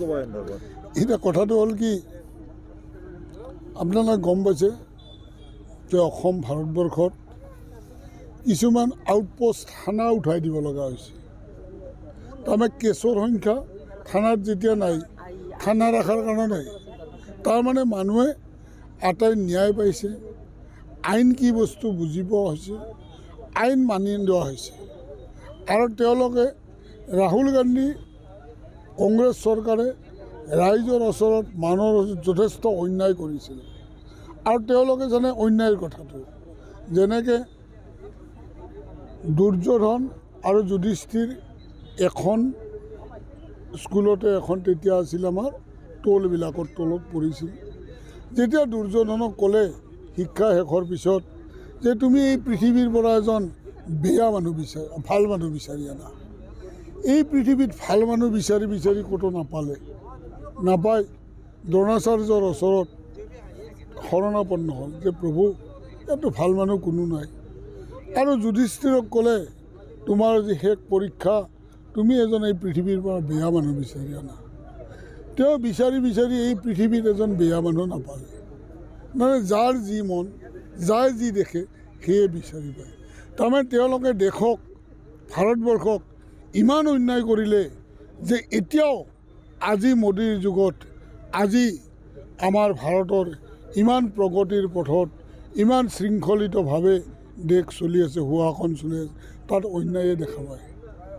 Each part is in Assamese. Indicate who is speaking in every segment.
Speaker 1: ক'বা সন্দৰ্ভত?
Speaker 2: এতিয়া কথাটো হ'ল কি, আপোনালোকে গম পাইছে যে অসম ভাৰতবৰ্ষত কিছুমান আউটপোষ্ট থানা উঠাই দিব লগা হৈছে। তাৰমানে কেছৰ সংখ্যা থানাত যেতিয়া নাই, থানা ৰখাৰ কাৰণে তাৰমানে মানুহে আটাই ন্যায় পাইছে, আইন কি বস্তু বুজি পোৱা হৈছে, আইন মানি লোৱা হৈছে। আৰু তেওঁলোকে ৰাহুল গান্ধী কংগ্ৰেছ চৰকাৰে ৰাইজৰ ওচৰত মানুহৰ যথেষ্ট অন্যায় কৰিছিল। আৰু তেওঁলোকে জানে অন্যায়ৰ কথাটো, যেনেকৈ দুৰ্যোধন আৰু যুধিষ্ঠিৰ এখন স্কুলতে এখন তেতিয়া আছিল আমাৰ টোলবিলাকৰ তলত পঢ়িছিল। যেতিয়া দুৰ্যোধনক ক'লে শিক্ষা শেষৰ পিছত যে তুমি এই পৃথিৱীৰ পৰা এজন বেয়া মানুহ ভাল মানুহ বিচাৰি আনা, এই পৃথিৱীত ভাল মানুহ বিচাৰি বিচাৰি ক'তো নাপায় দ্ৰোণাচাৰ্যৰ ওচৰত শৰণাপন্ন হ'ল যে প্ৰভু ইয়াতো ভাল মানুহ কোনো নাই। আৰু যুধিষ্ঠিৰক ক'লে তোমাৰ যি শেষ পৰীক্ষা, তুমি এজন এই পৃথিৱীৰ পৰা বেয়া মানুহ বিচাৰি আনা। তেওঁ বিচাৰি বিচাৰি এই পৃথিৱীত এজন বেয়া মানুহ নাপালে। মানে যাৰ যি মন, যাৰ যি দেখে সেয়ে বিচাৰি পায়। তাৰমানে তেওঁলোকে দেশক, ভাৰতবৰ্ষক ইমান অন্যায় কৰিলে যে এতিয়াও আজি মোদীৰ যুগত, আজি আমাৰ ভাৰতৰ ইমান প্ৰগতিৰ পথত, ইমান শৃংখলিতভাৱে দেশ চলি আছে, সুশাসন চলি আছে, তাত অন্যায়ে দেখা পায়।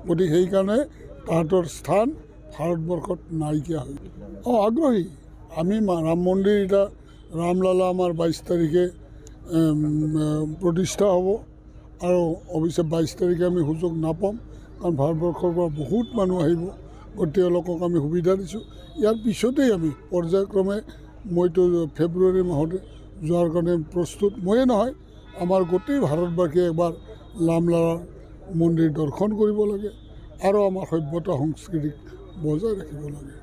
Speaker 2: গতিকে সেইকাৰণে তাহাঁতৰ স্থান ভাৰতবৰ্ষত নাইকিয়া হৈ আগ্ৰহী। আমি ৰাম মন্দিৰ এতিয়া ৰামলালা আমাৰ 22 তাৰিখে প্ৰতিষ্ঠা হ'ব। আৰু অৱশ্যে 22 তাৰিখে আমি সুযোগ নাপাম, কাৰণ ভাৰতবৰ্ষৰ পৰা বহুত মানুহ আহিব। গতিকে তেওঁলোকক আমি সুবিধা দিছোঁ। ইয়াৰ পিছতেই আমি পৰ্যায়ক্ৰমে, মইতো ফেব্ৰুৱাৰী মাহতে যোৱাৰ কাৰণে প্ৰস্তুত। ময়ে নহয়, আমাৰ গোটেই ভাৰতবাসীয়ে এবাৰ ৰামলালাৰ মন্দিৰ দৰ্শন কৰিব লাগে আৰু আমাৰ সভ্যতা সংস্কৃতিক বজাই ৰাখিব লাগে।